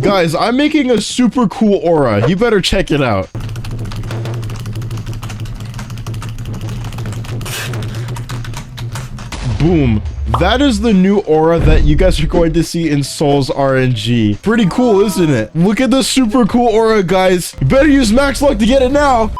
Guys, I'm making a super cool aura. You better check it out. Boom. That is the new aura that you guys are going to see in Soul's RNG. Pretty cool, isn't it? Look at the super cool aura, guys. You better use max luck to get it now.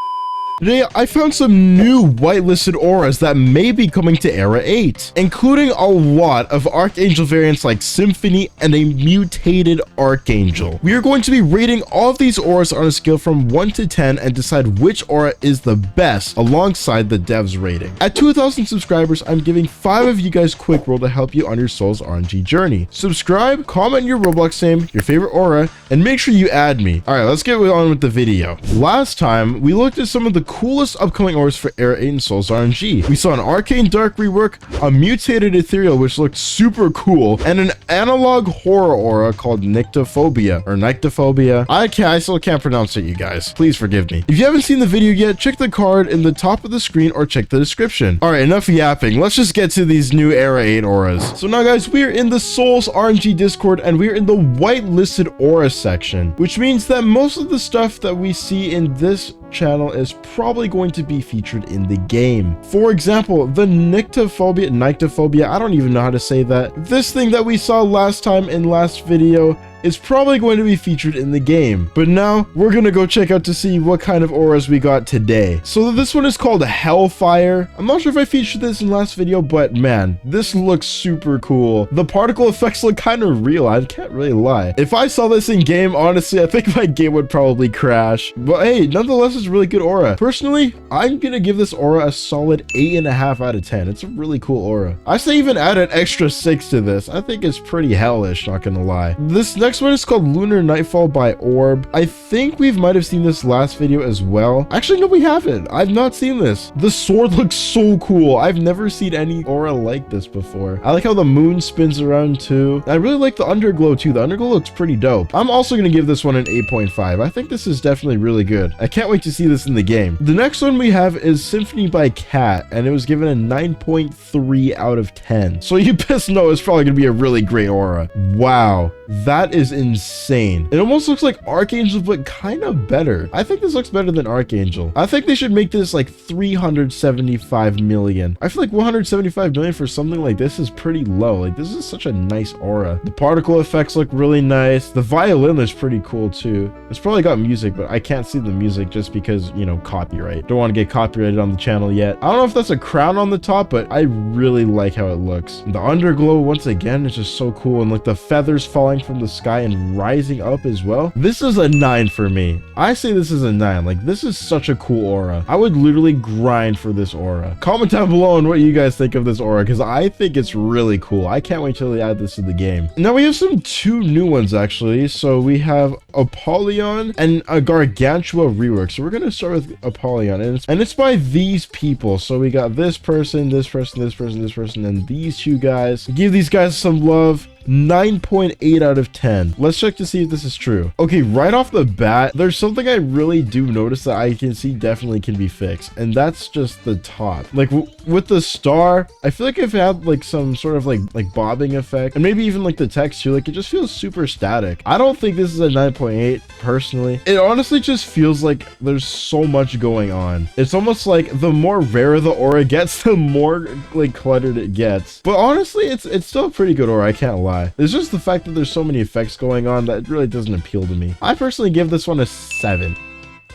Today, I found some new whitelisted auras that may be coming to Era 8, including a lot of Archangel variants like Symphony and a Mutated Archangel. We are going to be rating all of these auras on a scale from 1 to 10 and decide which aura is the best alongside the dev's rating. At 2,000 subscribers, I'm giving 5 of you guys quick roll to help you on your Soul's RNG journey. Subscribe, comment your Roblox name, your favorite aura, and make sure you add me. All right, let's get on with the video. Last time, we looked at some of the coolest upcoming auras for Era 8 and Soul's RNG. We saw an Arcane Dark rework, a Mutated Ethereal, which looked super cool, and an analog horror aura called Nyctophobia, or Nyctophobia. I still can't pronounce it, you guys. Please forgive me. If you haven't seen the video yet, check the card in the top of the screen or check the description. All right, enough yapping. Let's just get to these new Era 8 auras. So now, guys, we're in the Soul's RNG Discord, and we're in the whitelisted aura section, which means that most of the stuff that we see in this channel is probably going to be featured in the game. For example, the Nyctophobia, I don't even know how to say that. This thing that we saw last time in last video is probably going to be featured in the game. But now we're gonna go check out to see what kind of auras we got today. So this one is called Hellfire. I'm not sure if I featured this in last video, but man, this looks super cool. The particle effects look kind of real. I can't really lie. If I saw this in game, honestly, I think my game would probably crash. But hey, nonetheless, it's a really good aura. Personally, I'm gonna give this aura a solid 8.5 out of 10. It's a really cool aura. I say even add an extra 6 to this. I think it's pretty hellish, not gonna lie. This next one is called Lunar Nightfall by Orb. I think we might have seen this last video as well. Actually, no, we haven't. I've not seen this. The sword looks so cool. I've never seen any aura like this before. I like how the moon spins around too. I really like the underglow too. The underglow looks pretty dope. I'm also going to give this one an 8.5. I think this is definitely really good. I can't wait to see this in the game. The next one we have is Symphony by Cat, and it was given a 9.3 out of 10. So you best know it's probably going to be a really great aura. Wow. That is insane. It almost looks like Archangel, but kind of better. I think this looks better than Archangel. I think they should make this like 375 million. I feel like 175 million for something like this is pretty low. Like, this is such a nice aura. The particle effects look really nice. The violin is pretty cool too. It's probably got music, but I can't see the music just because, you know, copyright. Don't want to get copyrighted on the channel yet. I don't know if that's a crown on the top, but I really like how it looks. And the underglow, once again, is just so cool. And like the feathers falling from the sky and rising up as well. This is a 9 for me. I say this is a 9. Like, this is such a cool aura. I would literally grind for this aura. Comment down below on what you guys think of this aura, because I think it's really cool. I can't wait till they add this to the game. Now we have two new ones actually. So we have Apollyon and a Gargantua rework. So we're gonna start with Apollyon, and it's by these people. So we got this person, this person, this person, this person, and these two guys. Give these guys some love. 9.8 out of 10. Let's check to see if this is true. Okay, right off the bat, there's something I really do notice that I can see definitely can be fixed, and that's just the top. Like with the star, I feel like if it had like some sort of like bobbing effect, and maybe even like the text too, like it just feels super static. I don't think this is a 9.8 personally. It honestly just feels like there's so much going on. It's almost like the more rare the aura gets, the more like cluttered it gets. But honestly, it's still a pretty good aura, I can't lie. It's just the fact that there's so many effects going on that really doesn't appeal to me. I personally give this one a 7.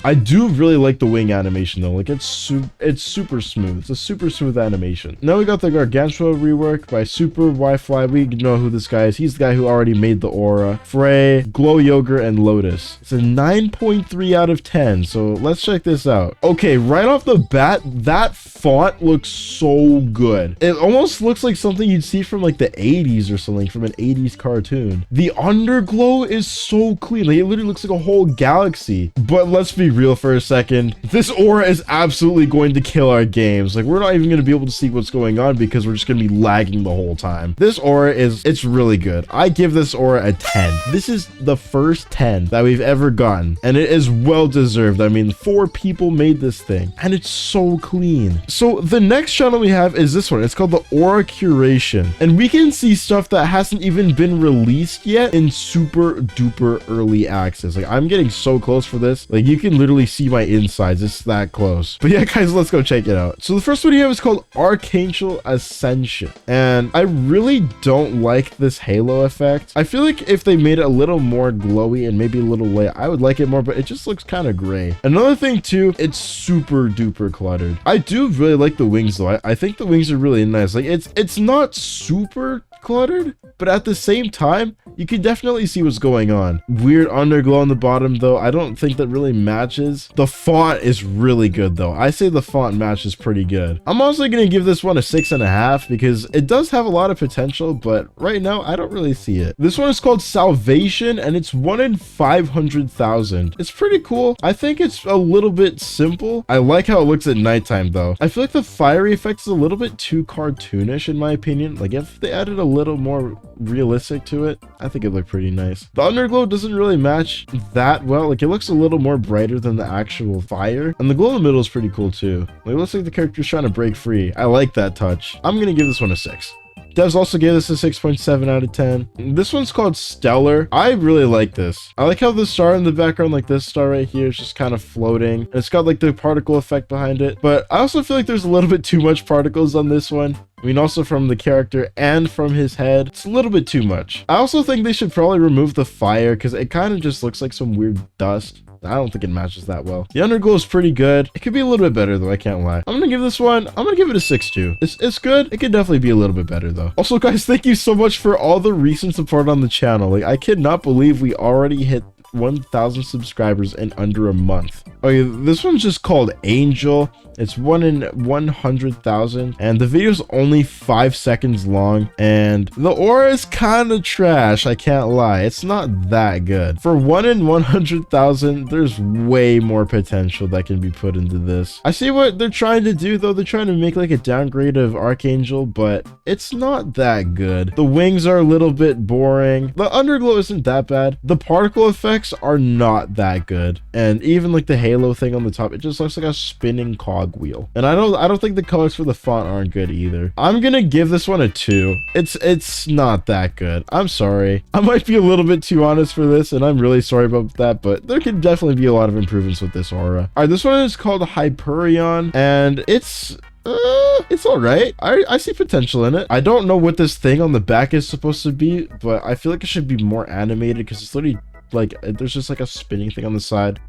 I do really like the wing animation though. Like it's super smooth. It's a super smooth animation. Now we got the Gargantua rework by Super Wi-Fi. We know who this guy is. He's the guy who already made the aura. Frey, Glow Yogurt, and Lotus. It's a 9.3 out of 10. So let's check this out. Okay, right off the bat, that font looks so good. It almost looks like something you'd see from like the 80s or something, from an 80s cartoon. The underglow is so clean. Like, it literally looks like a whole galaxy. But let's be real for a second. This aura is absolutely going to kill our games. Like, we're not even going to be able to see what's going on because we're just going to be lagging the whole time. This aura it's really good. I give this aura a 10. This is the first 10 that we've ever gotten, and it is well deserved. I mean, 4 people made this thing, and it's so clean. So the next channel we have is this one. It's called the Aura Curation, and we can see stuff that hasn't even been released yet in super duper early access. Like, I'm getting so close for this. Like, you can literally see my insides. It's that close. But yeah, guys, let's go check it out. So the first one we have is called Archangel Ascension, and I really don't like this halo effect. I feel like if they made it a little more glowy and maybe a little light, I would like it more, but it just looks kind of gray. Another thing too, it's super duper cluttered. I do really like the wings though. I think the wings are really nice. Like, it's not super cluttered, but at the same time, you can definitely see what's going on. Weird underglow on the bottom though. I don't think that really matches. The font is really good though. I say the font matches pretty good. I'm also gonna give this one a 6.5 because it does have a lot of potential, but right now I don't really see it. This one is called Salvation, and it's 1 in 500,000. It's pretty cool. I think it's a little bit simple. I like how it looks at nighttime though. I feel like the fiery effect is a little bit too cartoonish in my opinion. Like, if they added a little more realistic to it, I think it looked pretty nice. The underglow doesn't really match that well. Like, it looks a little more brighter than the actual fire, and the glow in the middle is pretty cool too. Like, it looks like the character's trying to break free. I like that touch. I'm gonna give this one a 6. Devs also gave this a 6.7 out of 10. This one's called Stellar. I really like this. I like how the star in the background, like this star right here, is just kind of floating. And it's got like the particle effect behind it. But I also feel like there's a little bit too much particles on this one. I mean, also from the character and from his head. It's a little bit too much. I also think they should probably remove the fire because it kind of just looks like some weird dust. I don't think it matches that well. The underglow is pretty good. It could be a little bit better though, I can't lie. I'm gonna give this one, I'm gonna give it a 6 too. It's good. It could definitely be a little bit better though. Also guys, thank you so much for all the recent support on the channel. Like, I cannot believe we already hit 1,000 subscribers in under a month. Okay, this one's just called Angel. It's 1 in 100,000, and the video's only 5 seconds long, and the aura is kind of trash, I can't lie. It's not that good. For 1 in 100,000, there's way more potential that can be put into this. I see what they're trying to do though. They're trying to make like a downgrade of Archangel, but it's not that good. The wings are a little bit boring. The underglow isn't that bad. The particle effects are not that good, and even like the halo thing on the top, it just looks like a spinning cogwheel. And I don't think the colors for the font aren't good either. I'm gonna give this one a 2. It's not that good. I'm sorry. I might be a little bit too honest for this, and I'm really sorry about that, but there could definitely be a lot of improvements with this aura. All right, this one is called Hyperion, and it's all right. I see potential in it. I don't know what this thing on the back is supposed to be, but I feel like it should be more animated because it's literally like there's just like a spinning thing on the side.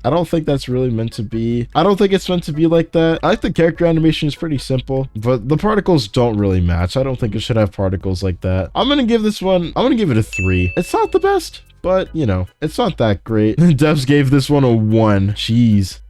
I don't think that's really meant to be. I don't think it's meant to be like that. I like the character animation is pretty simple, but the particles don't really match. I don't think it should have particles like that. I'm gonna give this one, I'm gonna give it a 3. It's not the best, but you know, it's not that great. Devs gave this one a 1. Jeez.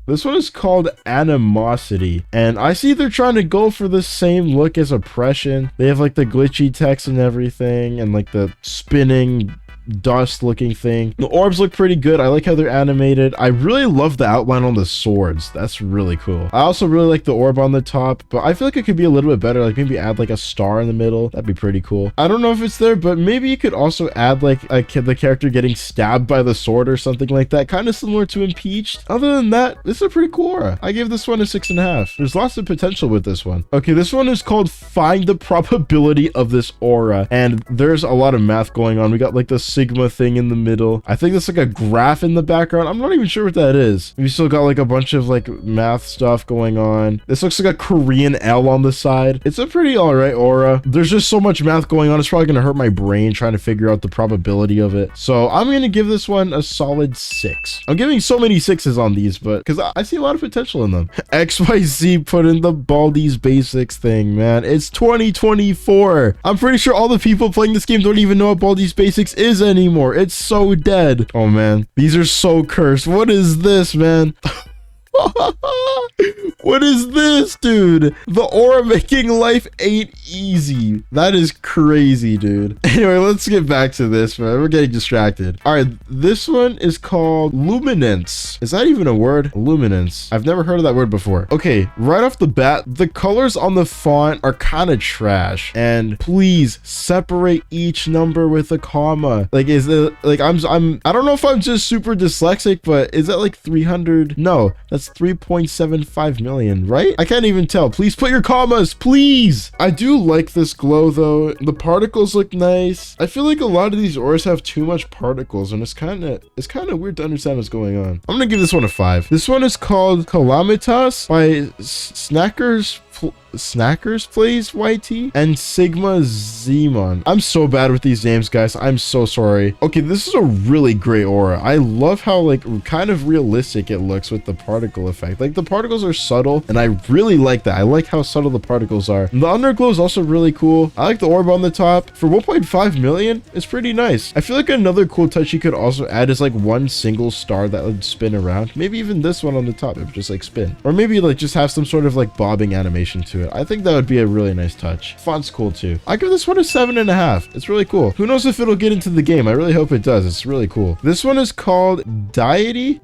This one is called Animosity, and I see they're trying to go for the same look as Oppression. They have like the glitchy text and everything, and like the spinning dust looking thing. The orbs look pretty good. I like how they're animated. I really love the outline on the swords. That's really cool. I also really like the orb on the top, but I feel like it could be a little bit better. Like maybe add like a star in the middle. That'd be pretty cool. I don't know if it's there, but maybe you could also add like the character getting stabbed by the sword or something like that, kind of similar to Impeached. Other than that, this is a pretty cool aura. I gave this one a 6.5. There's lots of potential with this one. Okay, this one is called Find the Probability of This Aura, and there's a lot of math going on. We got like the Sigma thing in the middle. I think there's like a graph in the background. I'm not even sure what that is. We still got like a bunch of like math stuff going on. This looks like a Korean L on the side. It's a pretty all right aura. There's just so much math going on. It's probably gonna hurt my brain trying to figure out the probability of it. So I'm gonna give this one a solid 6. I'm giving so many 6s on these, but because I see a lot of potential in them. XYZ put in the Baldi's Basics thing, man. It's 2024. I'm pretty sure all the people playing this game don't even know what Baldi's Basics is anymore. It's so dead. Oh man, these are so cursed. What is this, man? What is this, dude? The aura making life ain't easy. That is crazy, dude. Anyway, let's get back to this, man. We're getting distracted. All right, this one is called luminance. Is that even a word? Luminance. I've never heard of that word before. Okay, right off the bat, the colors on the font are kind of trash. And please separate each number with a comma. Like, is it like I don't know if I'm just super dyslexic, but is that like 300? No, that's 3.75 million, right? I can't even tell. Please put your commas, please. I do like this glow though. The particles look nice. I feel like a lot of these auras have too much particles, and it's kind of weird to understand what's going on. I'm gonna give this one a 5. This one is called Calamitas by Snackers Plays YT and Sigma Zemon. I'm so bad with these names, guys. I'm so sorry. Okay, this is a really great aura. I love how like kind of realistic it looks with the particle effect. Like the particles are subtle, and I really like that. I like how subtle the particles are. And the underglow is also really cool. I like the orb on the top. For 1.5 million, it's pretty nice. I feel like another cool touch you could also add is like one single star that would spin around. Maybe even this one on the top, it would just like spin. Or maybe like just have some sort of like bobbing animation to it. I think that would be a really nice touch. Font's cool too. I give this one a 7.5. It's really cool. Who knows if it'll get into the game? I really hope it does. It's really cool. This one is called Deity.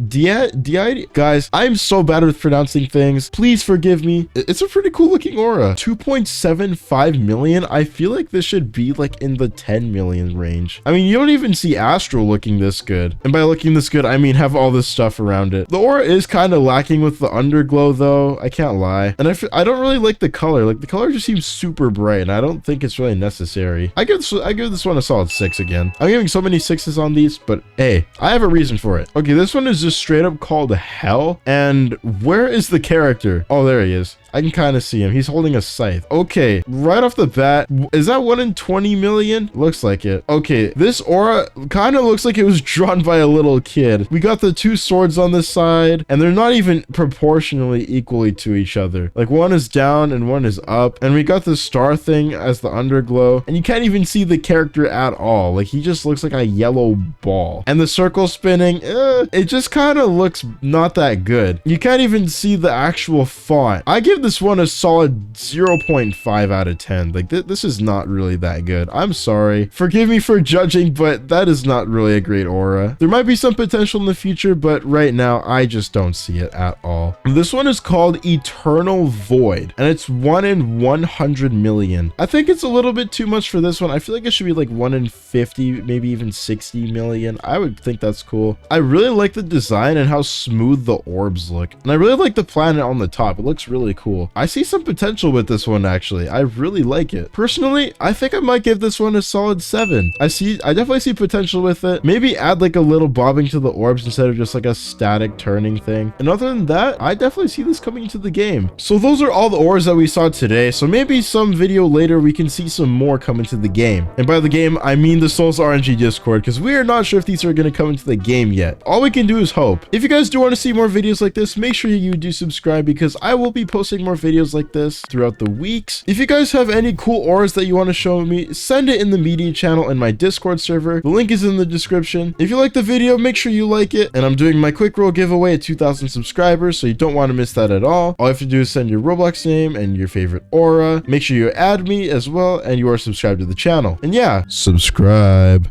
Guys, I'm so bad with pronouncing things. Please forgive me. It's a pretty cool looking aura. 2.75 million. I feel like this should be like in the 10 million range. I mean, you don't even see Astral looking this good. And by looking this good, I mean have all this stuff around it. The aura is kind of lacking with the underglow though. I can't lie. And I don't really like the color. Like the color just seems super bright, and I don't think it's really necessary. I give this one a solid 6 again. I'm giving so many 6s on these, but hey, I have a reason for it. Okay, this one is just straight up called Hell. And where is the character? Oh, there he is. I can kind of see him. He's holding a scythe. Okay, right off the bat, is that 1 in 20 million? Looks like it. Okay, this aura kind of looks like it was drawn by a little kid. We got the 2 swords on this side, and they're not even proportionally equally to each other. Like one is down and one is up, and we got the star thing as the underglow, and you can't even see the character at all. Like he just looks like a yellow ball. And the circle spinning, it just kind of looks not that good. You can't even see the actual font. I give this one a solid 0.5 out of 10. Like this is not really that good. I'm sorry. Forgive me for judging, but that is not really a great aura. There might be some potential in the future, but right now I just don't see it at all. This one is called Eternal Void, and it's 1 in 100 million. I think it's a little bit too much for this one. I feel like it should be like 1 in 50, maybe even 60 million. I would think that's cool. I really like the design and how smooth the orbs look. And I really like the planet on the top. It looks really cool. I see some potential with this one, actually. I really like it. Personally, I think I might give this one a solid 7. I definitely see potential with it. Maybe add like a little bobbing to the orbs instead of just like a static turning thing. And other than that, I definitely see this coming into the game. So those are all the auras that we saw today. So maybe some video later we can see some more come into the game. And by the game, I mean the Souls RNG Discord, because we are not sure if these are going to come into the game yet. All we can do is hope. If you guys do want to see more videos like this, make sure you do subscribe, because I will be posting more videos like this throughout the weeks. If you guys have any cool auras that you want to show me, send it in the media channel in my Discord server. The link is in the description. If you like the video, make sure you like it. And I'm doing my quick roll giveaway at 2,000 subscribers, so you don't want to miss that at all. All you have to do is send your Roblox name and your favorite aura. Make sure you add me as well, and you are subscribed to the channel. And yeah, subscribe.